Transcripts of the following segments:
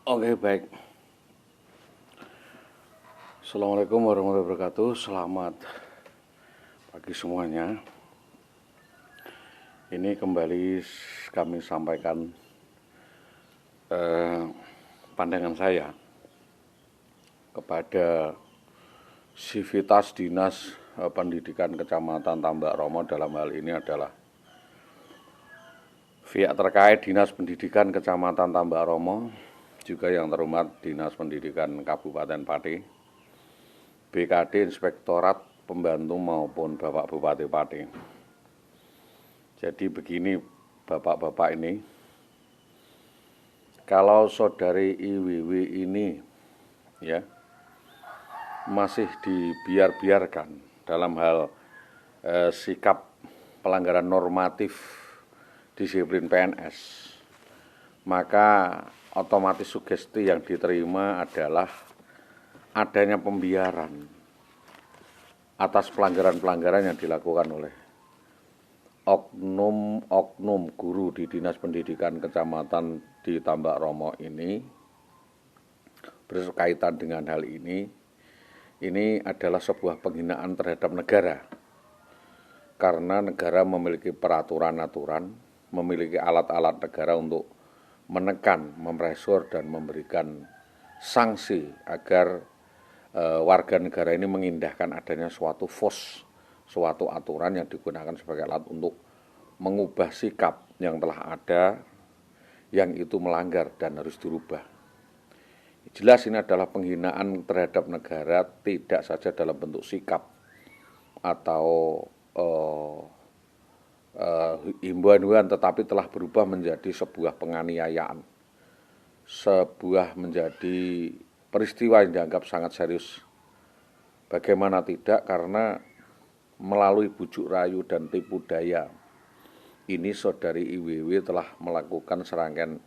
Oke, baik. Assalamualaikum warahmatullahi wabarakatuh. Selamat pagi semuanya. Ini kembali kami sampaikan pandangan saya kepada Sivitas Dinas Pendidikan Kecamatan Tambak Romo. Dalam hal ini adalah pihak terkait Dinas Pendidikan Kecamatan Tambak Romo, juga yang terhormat Dinas Pendidikan Kabupaten Pati, BKD, Inspektorat Pembantu maupun Bapak Bupati Pati. Jadi begini Bapak-bapak ini, kalau saudari IWW ini ya masih dibiarkan dalam hal sikap pelanggaran normatif disiplin PNS, maka otomatis sugesti yang diterima adalah adanya pembiaran atas pelanggaran-pelanggaran yang dilakukan oleh oknum guru di Dinas Pendidikan Kecamatan di Tambak Romo ini. Berkaitan dengan hal ini adalah sebuah penghinaan terhadap negara, karena negara memiliki peraturan-aturan, memiliki alat-alat negara untuk menekan, mempresur, dan memberikan sanksi agar warga negara ini mengindahkan adanya suatu suatu aturan yang digunakan sebagai alat untuk mengubah sikap yang telah ada, yang itu melanggar dan harus dirubah. Jelas ini adalah penghinaan terhadap negara, tidak saja dalam bentuk sikap atau himbauan, tetapi telah berubah menjadi sebuah penganiayaan, sebuah menjadi peristiwa yang dianggap sangat serius. Bagaimana tidak, karena melalui bujuk rayu dan tipu daya ini saudari IWW telah melakukan serangkaian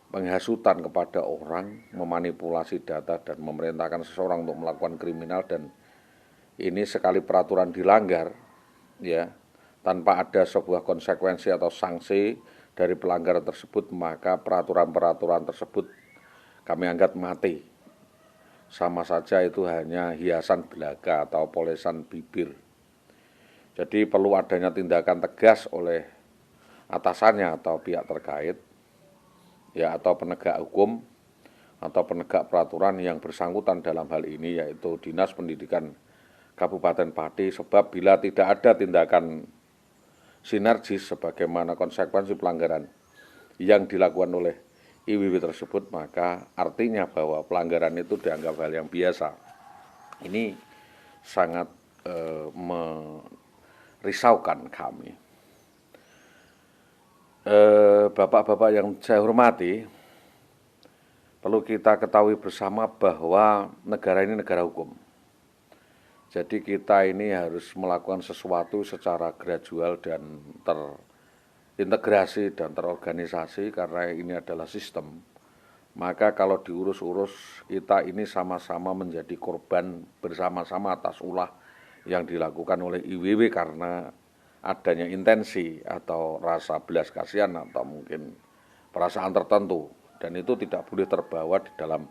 penghasutan kepada orang, memanipulasi data dan memerintahkan seseorang untuk melakukan kriminal, dan ini sekali peraturan dilanggar ya, tanpa ada sebuah konsekuensi atau sanksi dari pelanggaran tersebut, maka peraturan-peraturan tersebut kami anggap mati. Sama saja itu hanya hiasan belaka atau polesan bibir. Jadi perlu adanya tindakan tegas oleh atasannya atau pihak terkait ya, atau penegak hukum atau penegak peraturan yang bersangkutan dalam hal ini, yaitu Dinas Pendidikan Kabupaten Pati. Sebab bila tidak ada tindakan sinergis sebagaimana konsekuensi pelanggaran yang dilakukan oleh IWW tersebut, maka artinya bahwa pelanggaran itu dianggap hal yang biasa. Ini sangat merisaukan kami. Bapak-bapak yang saya hormati, perlu kita ketahui bersama bahwa negara ini negara hukum. Jadi kita ini harus melakukan sesuatu secara gradual dan terintegrasi dan terorganisasi, karena ini adalah sistem. Maka kalau diurus-urus, kita ini sama-sama menjadi korban bersama-sama atas ulah yang dilakukan oleh IWW karena adanya intensi atau rasa belas kasihan atau mungkin perasaan tertentu, dan itu tidak boleh terbawa di dalam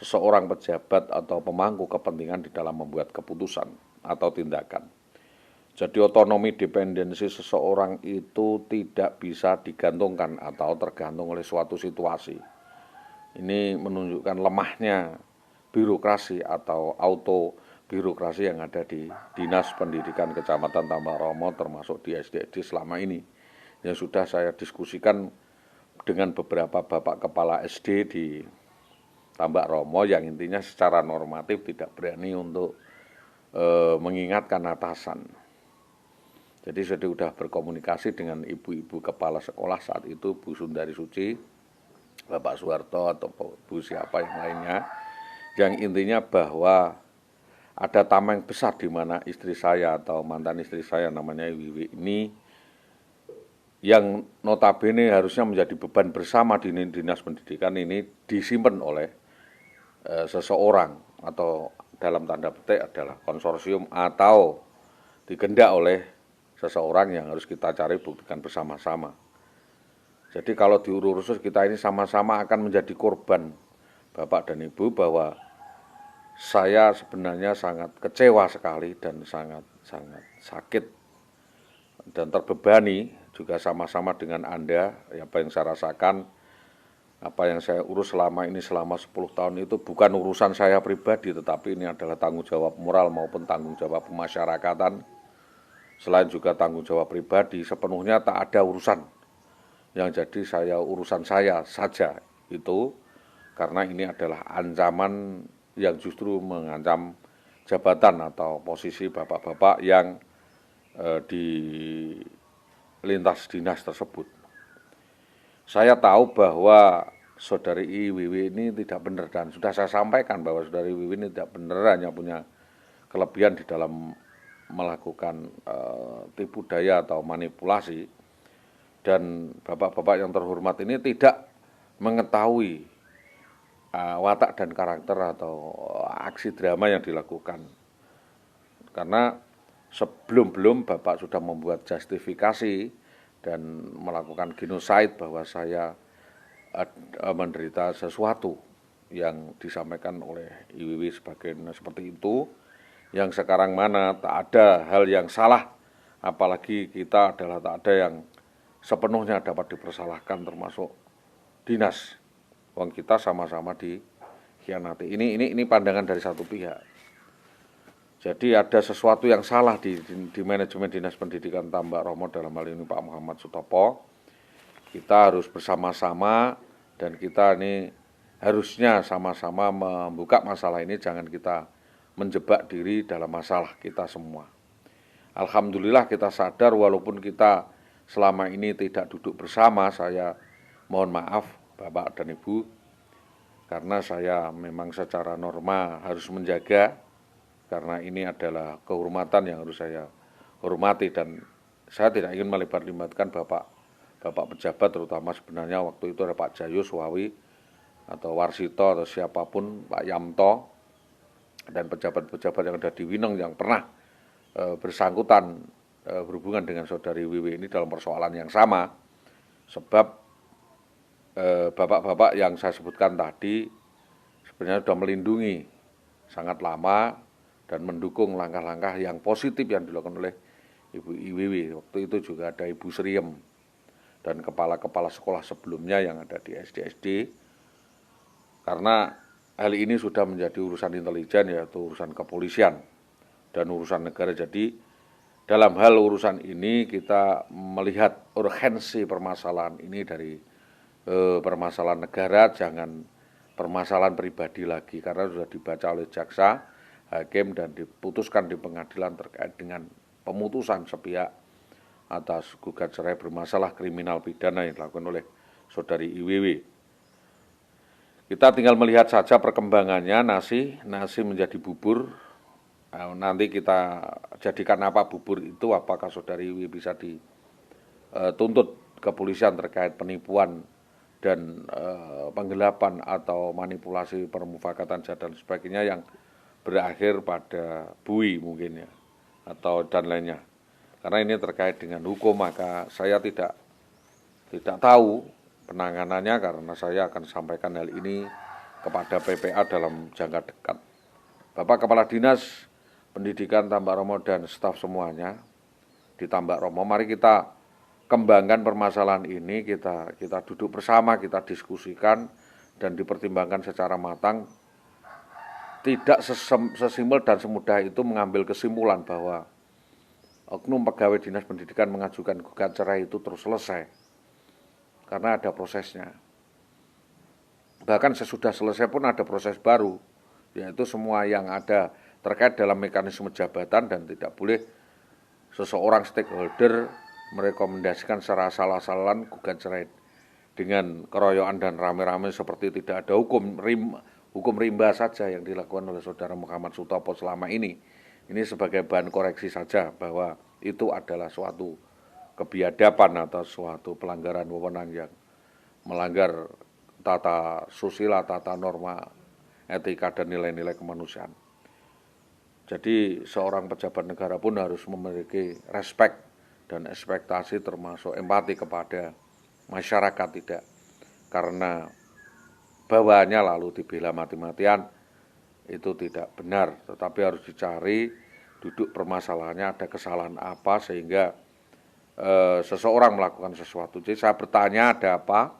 seseorang pejabat atau pemangku kepentingan di dalam membuat keputusan atau tindakan. Jadi otonomi dependensi seseorang itu tidak bisa digantungkan atau tergantung oleh suatu situasi. Ini menunjukkan lemahnya birokrasi atau auto birokrasi yang ada di Dinas Pendidikan Kecamatan Tambak Romo, termasuk di SDD selama ini, yang sudah saya diskusikan dengan beberapa bapak kepala SD di Tambak Romo, yang intinya secara normatif tidak berani untuk mengingatkan atasan. Jadi saya sudah berkomunikasi dengan ibu-ibu kepala sekolah saat itu, Bu Sundari Suci, Bapak Soeharto, atau Bu siapa yang lainnya, yang intinya bahwa ada tameng besar di mana istri saya atau mantan istri saya namanya Wiwi ini, yang notabene harusnya menjadi beban bersama di Dinas Pendidikan ini, disimpan oleh seseorang, atau dalam tanda petik adalah konsorsium, atau digendak oleh seseorang yang harus kita cari buktikan bersama-sama. Jadi kalau diurus kita ini sama-sama akan menjadi korban, Bapak dan Ibu, bahwa saya sebenarnya sangat kecewa sekali dan sangat sakit dan terbebani juga sama-sama dengan Anda. Apa yang saya rasakan, apa yang saya urus selama ini selama 10 tahun itu bukan urusan saya pribadi, tetapi ini adalah tanggung jawab moral maupun tanggung jawab pemasyarakatan. Selain juga tanggung jawab pribadi, sepenuhnya tak ada urusan yang jadi urusan saya saja itu, karena ini adalah ancaman yang justru mengancam jabatan atau posisi bapak-bapak yang di lintas dinas tersebut. Saya tahu bahwa Saudari IWW ini tidak benar, dan sudah saya sampaikan bahwa Saudari IWW ini tidak benar, hanya punya kelebihan di dalam melakukan tipu daya atau manipulasi. Dan bapak-bapak yang terhormat ini tidak mengetahui watak dan karakter atau aksi drama yang dilakukan. Karena sebelum Bapak sudah membuat justifikasi dan melakukan genocide bahwa saya menderita sesuatu yang disampaikan oleh IWW seperti itu, yang sekarang mana tak ada hal yang salah, apalagi kita adalah tak ada yang sepenuhnya dapat dipersalahkan, termasuk dinas. Wong kita sama-sama dikhianati. Ini pandangan dari satu pihak. Jadi ada sesuatu yang salah di manajemen Dinas Pendidikan Tambak Romo, dalam hal ini Pak Muhammad Sutopo. Kita harus bersama-sama dan kita ini harusnya sama-sama membuka masalah ini, jangan kita menjebak diri dalam masalah kita semua. Alhamdulillah kita sadar walaupun kita selama ini tidak duduk bersama, saya mohon maaf Bapak dan Ibu, karena saya memang secara norma harus menjaga, karena ini adalah kehormatan yang harus saya hormati, dan saya tidak ingin melibat-libatkan Bapak pejabat, terutama sebenarnya waktu itu ada Pak Jayus Wawi atau Warsito atau siapapun, Pak Yamto, dan pejabat-pejabat yang ada di Winong yang pernah bersangkutan berhubungan dengan Saudari WW ini dalam persoalan yang sama. Sebab bapak-bapak yang saya sebutkan tadi sebenarnya sudah melindungi sangat lama dan mendukung langkah-langkah yang positif yang dilakukan oleh Ibu IWW. Waktu itu juga ada Ibu Sriem dan kepala-kepala sekolah sebelumnya yang ada di SD-SD. Karena hal ini sudah menjadi urusan intelijen, yaitu urusan kepolisian dan urusan negara. Jadi dalam hal urusan ini kita melihat urgensi permasalahan ini dari permasalahan negara, jangan permasalahan pribadi lagi, karena sudah dibaca oleh jaksa, hakim, dan diputuskan di pengadilan terkait dengan pemutusan sepihak atas gugat cerai bermasalah kriminal pidana yang dilakukan oleh Saudari IWW. Kita tinggal melihat saja perkembangannya, nasi menjadi bubur. Nanti kita jadikan apa bubur itu, apakah Saudari IWW bisa dituntut kepolisian terkait penipuan dan penggelapan atau manipulasi permufakatan jahat dan sebagainya yang berakhir pada bui mungkin ya, atau dan lainnya. Karena ini terkait dengan hukum, maka saya tidak tahu penanganannya, karena saya akan sampaikan hal ini kepada PPA dalam jangka dekat. Bapak Kepala Dinas Pendidikan Tambak Romo dan staf semuanya di Tambak Romo, mari kita kembangkan permasalahan ini, kita duduk bersama, kita diskusikan dan dipertimbangkan secara matang. Tidak sesimpel dan semudah itu mengambil kesimpulan bahwa oknum pegawai Dinas Pendidikan mengajukan gugat cerai itu terus selesai, karena ada prosesnya. Bahkan sesudah selesai pun ada proses baru, yaitu semua yang ada terkait dalam mekanisme jabatan, dan tidak boleh seseorang stakeholder merekomendasikan secara asal-asalan gugat cerai dengan keroyokan dan rame-rame seperti tidak ada hukum rimba saja yang dilakukan oleh Saudara Muhammad Sutopo selama ini. Ini sebagai bahan koreksi saja bahwa itu adalah suatu kebiadaban atau suatu pelanggaran wewenang yang melanggar tata susila, tata norma, etika, dan nilai-nilai kemanusiaan. Jadi seorang pejabat negara pun harus memiliki respek dan ekspektasi, termasuk empati kepada masyarakat, tidak karena bawaannya lalu dibela mati-matian, itu tidak benar, tetapi harus dicari duduk permasalahannya, ada kesalahan apa sehingga seseorang melakukan sesuatu. Jadi saya bertanya ada apa,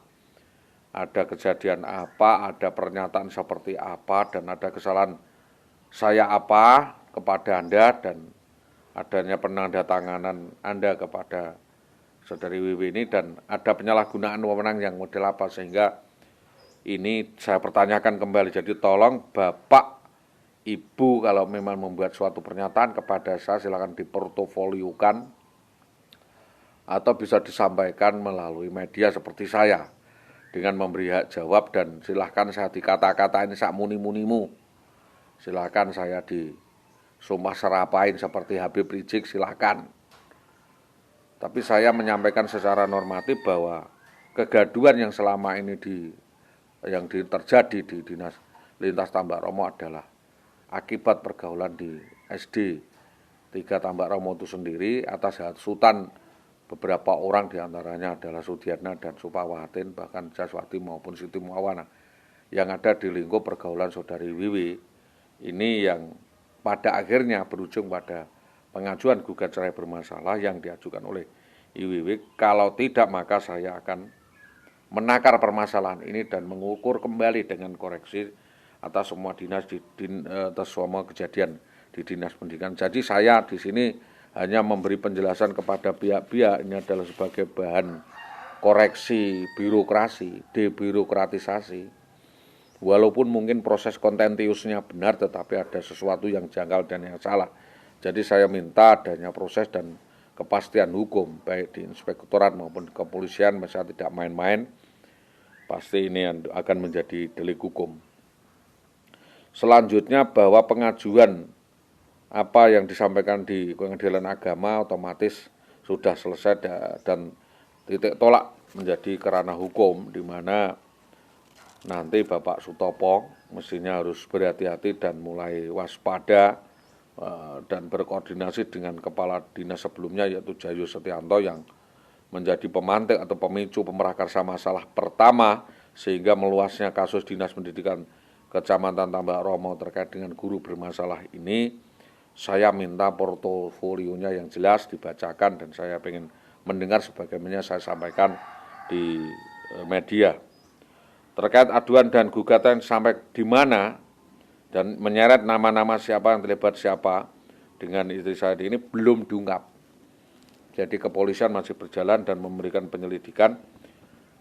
ada kejadian apa, ada pernyataan seperti apa, dan ada kesalahan saya apa kepada Anda, dan adanya penandatanganan Anda kepada Saudari Wiwi ini, dan ada penyalahgunaan wewenang yang model apa, sehingga ini saya pertanyakan kembali. Jadi tolong Bapak, Ibu kalau memang membuat suatu pernyataan kepada saya, silakan diportofoliokan atau bisa disampaikan melalui media seperti saya dengan memberi hak jawab, dan silahkan saya dikata-katain sak muni-munimu, silahkan saya disumpah serapain seperti Habib Rizik, silahkan. Tapi saya menyampaikan secara normatif bahwa kegaduhan yang selama ini terjadi di Dinas Lintas Tambak Romo adalah akibat pergaulan di SD 3 Tambak Romo itu sendiri atas hasutan beberapa orang, diantaranya adalah Sudiatna dan Supawatin, bahkan Jaswati maupun Siti Muawana, yang ada di lingkup pergaulan Saudari Wiwi ini, yang pada akhirnya berujung pada pengajuan gugat cerai bermasalah yang diajukan oleh IWW. Kalau tidak, maka saya akan menakar permasalahan ini dan mengukur kembali dengan koreksi atas semua dinas, atas semua kejadian di Dinas Pendidikan. Jadi saya di sini hanya memberi penjelasan kepada pihak-pihak, ini adalah sebagai bahan koreksi birokrasi, debirokratisasi. Walaupun mungkin proses kontentiusnya benar, tetapi ada sesuatu yang janggal dan yang salah. Jadi saya minta adanya proses dan kepastian hukum, baik di inspektorat maupun di kepolisian, saya tidak main-main, pasti ini akan menjadi delik hukum. Selanjutnya bahwa pengajuan apa yang disampaikan di Pengadilan Agama otomatis sudah selesai dan titik tolak menjadi kerana hukum, di mana nanti Bapak Sutopo mestinya harus berhati-hati dan mulai waspada dan berkoordinasi dengan kepala dinas sebelumnya, yaitu Jayo Setianto, yang menjadi pemantik atau pemicu pemerakarsa masalah pertama sehingga meluasnya kasus Dinas Pendidikan Kecamatan Tambak Romo terkait dengan guru bermasalah ini. Saya minta portofolionya yang jelas dibacakan, dan saya ingin mendengar sebagaimana saya sampaikan di media. Terkait aduan dan gugatan sampai di mana dan menyeret nama-nama siapa yang terlibat siapa dengan istri saya ini belum diungkap. Jadi kepolisian masih berjalan dan memberikan penyelidikan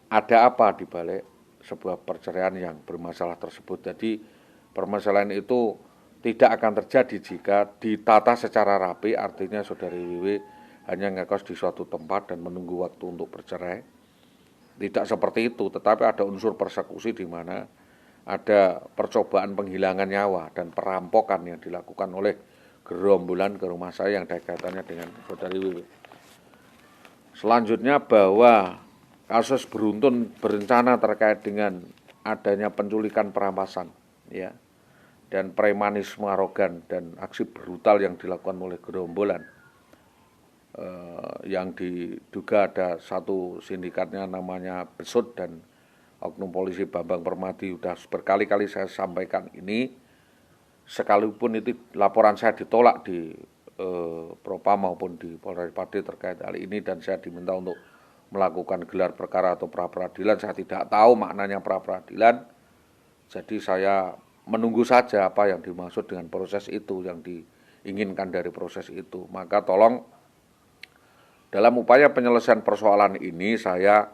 ada apa di balik sebuah perceraian yang bermasalah tersebut. Jadi permasalahan itu tidak akan terjadi jika ditata secara rapi, artinya Saudari Wiwi hanya ngekos di suatu tempat dan menunggu waktu untuk bercerai. Tidak seperti itu, tetapi ada unsur persekusi di mana ada percobaan penghilangan nyawa dan perampokan yang dilakukan oleh gerombolan ke rumah saya yang ada kaitannya dengan Saudari Wiwi. Selanjutnya bahwa kasus beruntun berencana terkait dengan adanya penculikan, perampasan, ya, dan premanisme arogan dan aksi brutal yang dilakukan oleh gerombolan yang diduga ada satu sindikatnya namanya Besut dan oknum polisi Bambang Permadi. Sudah berkali-kali saya sampaikan ini, sekalipun itu laporan saya ditolak di Propam maupun di Polres Pati terkait hal ini, dan saya diminta untuk melakukan gelar perkara atau pra-peradilan. Saya tidak tahu maknanya pra-peradilan, jadi saya menunggu saja apa yang dimaksud dengan proses itu, yang diinginkan dari proses itu. Maka tolong dalam upaya penyelesaian persoalan ini saya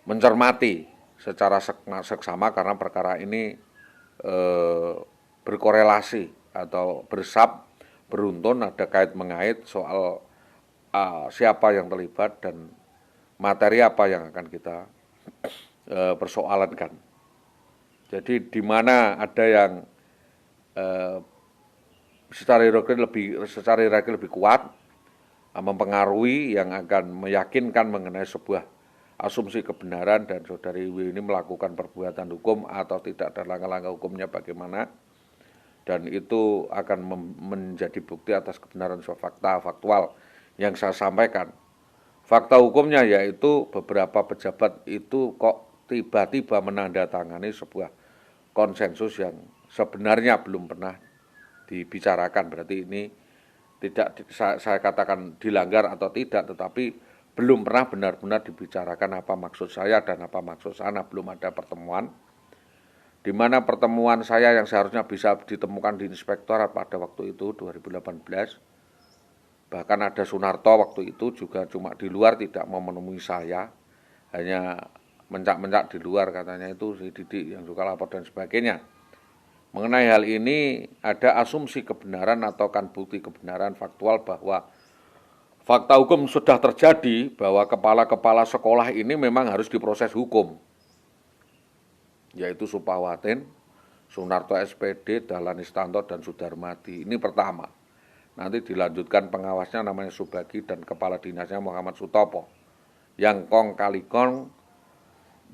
mencermati secara seksama, karena perkara ini berkorelasi atau beruntun, ada kait mengait soal siapa yang terlibat dan materi apa yang akan kita persoalankan. Jadi di mana ada yang secara hierarki lebih kuat, mempengaruhi, yang akan meyakinkan mengenai sebuah asumsi kebenaran dan Saudari W ini melakukan perbuatan hukum atau tidak, dan langkah-langkah hukumnya bagaimana, dan itu akan menjadi bukti atas kebenaran fakta faktual yang saya sampaikan. Fakta hukumnya yaitu beberapa pejabat itu kok tiba-tiba menandatangani sebuah konsensus yang sebenarnya belum pernah dibicarakan. Berarti ini tidak saya katakan dilanggar atau tidak, tetapi belum pernah benar-benar dibicarakan apa maksud saya dan apa maksud sana. Belum ada pertemuan, di mana pertemuan saya yang seharusnya bisa ditemukan di inspektorat pada waktu itu 2018. Bahkan ada Sunarto waktu itu juga cuma di luar, tidak mau menemui saya, hanya mencak-mencak di luar, katanya itu si Didik yang suka lapor dan sebagainya. Mengenai hal ini ada asumsi kebenaran atau kan bukti kebenaran faktual bahwa fakta hukum sudah terjadi, bahwa kepala-kepala sekolah ini memang harus diproses hukum, yaitu Supawatin, Sunarto SPD, Dahlan Istanto, dan Sudarmadi. Ini pertama. Nanti dilanjutkan pengawasnya namanya Subagi dan kepala dinasnya Muhammad Sutopo, yang kong kali kong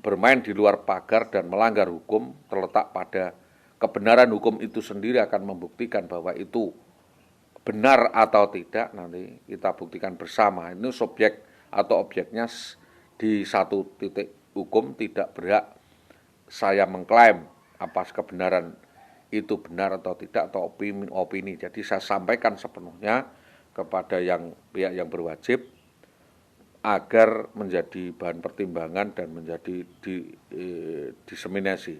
bermain di luar pagar dan melanggar hukum. Terletak pada kebenaran hukum itu sendiri akan membuktikan bahwa itu benar atau tidak, nanti kita buktikan bersama. Ini subjek atau objeknya di satu titik hukum, tidak berhak saya mengklaim apa kebenaran itu benar atau tidak, atau opini. Jadi saya sampaikan sepenuhnya kepada pihak yang berwajib agar menjadi bahan pertimbangan dan menjadi diseminasi.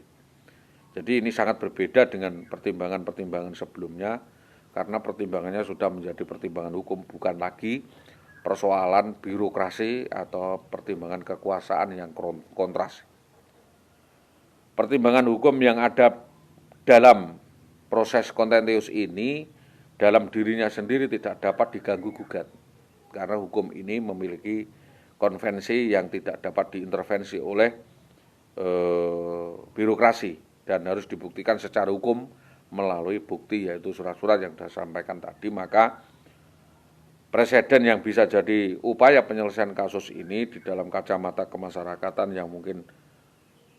Jadi ini sangat berbeda dengan pertimbangan-pertimbangan sebelumnya, karena pertimbangannya sudah menjadi pertimbangan hukum, bukan lagi persoalan birokrasi atau pertimbangan kekuasaan yang kontras. Pertimbangan hukum yang ada dalam proses kontentius ini dalam dirinya sendiri tidak dapat diganggu gugat, karena hukum ini memiliki konvensi yang tidak dapat diintervensi oleh birokrasi dan harus dibuktikan secara hukum melalui bukti, yaitu surat-surat yang sudah sampaikan tadi. Maka presiden yang bisa jadi upaya penyelesaian kasus ini di dalam kacamata kemasyarakatan yang mungkin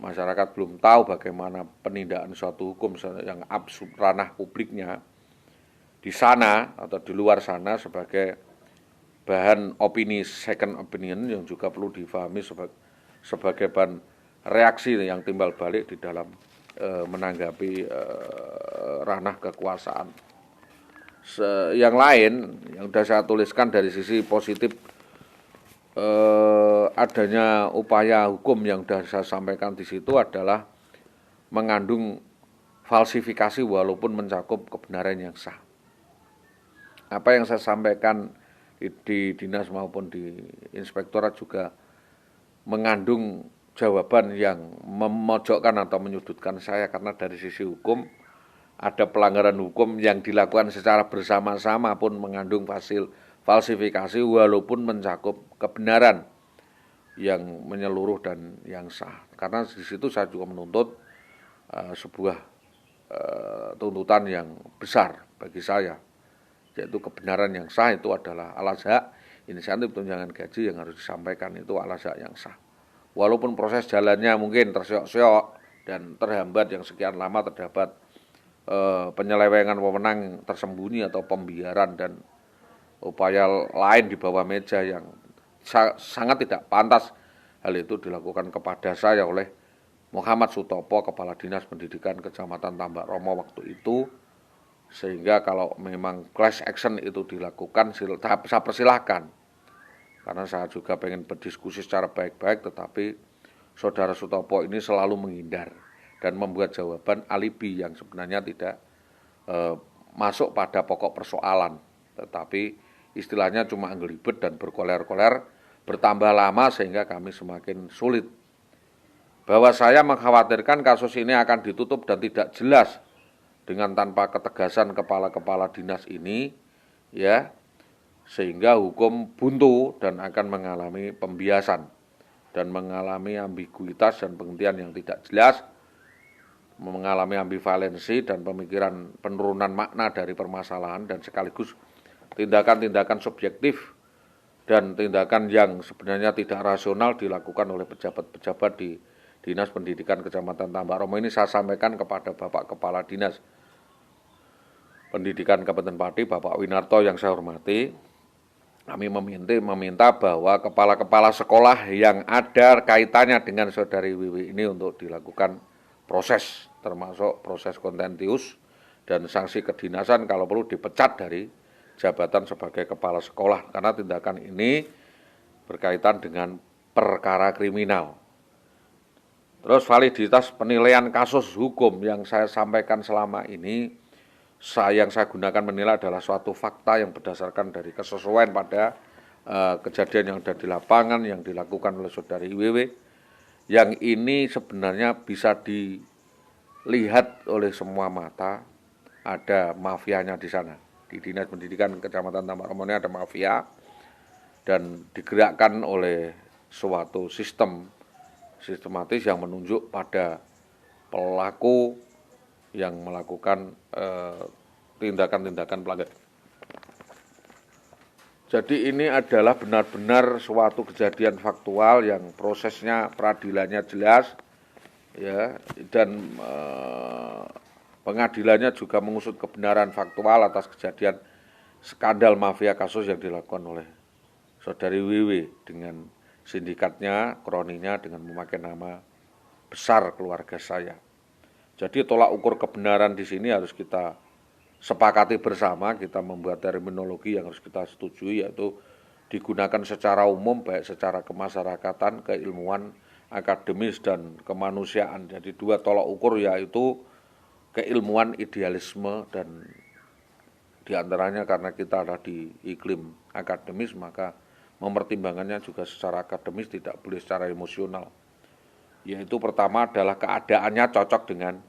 masyarakat belum tahu bagaimana penindakan suatu hukum yang absurd ranah publiknya di sana atau di luar sana sebagai bahan opini, second opinion yang juga perlu difahami sebagai bahan reaksi yang timbal balik di dalam menanggapi ranah kekuasaan. Yang lain yang sudah saya tuliskan dari sisi positif, adanya upaya hukum yang sudah saya sampaikan di situ adalah mengandung falsifikasi walaupun mencakup kebenaran yang sah. Apa yang saya sampaikan di dinas maupun di inspektorat juga mengandung jawaban yang memojokkan atau menyudutkan saya, karena dari sisi hukum ada pelanggaran hukum yang dilakukan secara bersama-sama pun mengandung falsifikasi walaupun mencakup kebenaran yang menyeluruh dan yang sah. Karena di situ saya juga menuntut sebuah tuntutan yang besar bagi saya, yaitu kebenaran yang sah itu adalah alas hak insentif tunjangan gaji yang harus disampaikan, itu alas hak yang sah. Walaupun proses jalannya mungkin terseok-seok dan terhambat yang sekian lama, terdapat penyelewengan wewenang tersembunyi atau pembiaran dan upaya lain di bawah meja yang sangat tidak pantas hal itu dilakukan kepada saya oleh Muhammad Sutopo, Kepala Dinas Pendidikan Kecamatan Tambak Romo waktu itu. Sehingga kalau memang class action itu dilakukan, saya persilahkan, karena saya juga pengen berdiskusi secara baik-baik, tetapi saudara Sutopo ini selalu menghindar dan membuat jawaban alibi yang sebenarnya tidak masuk pada pokok persoalan, tetapi istilahnya cuma ngelibet dan berkoler-koler, bertambah lama sehingga kami semakin sulit. Bahwa saya mengkhawatirkan kasus ini akan ditutup dan tidak jelas dengan tanpa ketegasan kepala-kepala dinas ini, ya, sehingga hukum buntu dan akan mengalami pembiasan dan mengalami ambiguitas dan pengertian yang tidak jelas, mengalami ambivalensi dan pemikiran penurunan makna dari permasalahan, dan sekaligus tindakan-tindakan subjektif dan tindakan yang sebenarnya tidak rasional dilakukan oleh pejabat-pejabat di Dinas Pendidikan Kecamatan Tambak Romo. Ini saya sampaikan kepada Bapak Kepala Dinas Pendidikan Kabupaten Pati, Bapak Winarto yang saya hormati. kami meminta bahwa kepala-kepala sekolah yang ada kaitannya dengan saudari Wiwi ini untuk dilakukan proses, termasuk proses kontentius dan sanksi kedinasan kalau perlu dipecat dari jabatan sebagai kepala sekolah, karena tindakan ini berkaitan dengan perkara kriminal. Terus validitas penilaian kasus hukum yang saya sampaikan selama ini, yang saya gunakan menilai adalah suatu fakta yang berdasarkan dari kesesuaian pada kejadian yang ada di lapangan yang dilakukan oleh saudari IWW, yang ini sebenarnya bisa dilihat oleh semua mata, ada mafianya di sana. Di Dinas Pendidikan Kecamatan Tambak Remoni ada mafia, dan digerakkan oleh suatu sistematis yang menunjuk pada pelaku yang melakukan tindakan-tindakan pelanggaran. Jadi ini adalah benar-benar suatu kejadian faktual yang prosesnya peradilannya jelas, ya, dan pengadilannya juga mengusut kebenaran faktual atas kejadian skandal mafia kasus yang dilakukan oleh saudari Wiwi dengan sindikatnya, kroninya dengan memakai nama besar keluarga saya. Jadi tolak ukur kebenaran di sini harus kita sepakati bersama, kita membuat terminologi yang harus kita setujui, yaitu digunakan secara umum, baik secara kemasyarakatan, keilmuan, akademis, dan kemanusiaan. Jadi dua tolak ukur, yaitu keilmuan, idealisme, dan diantaranya karena kita ada di iklim akademis, maka mempertimbangannya juga secara akademis, tidak boleh secara emosional. Yaitu pertama adalah keadaannya cocok dengan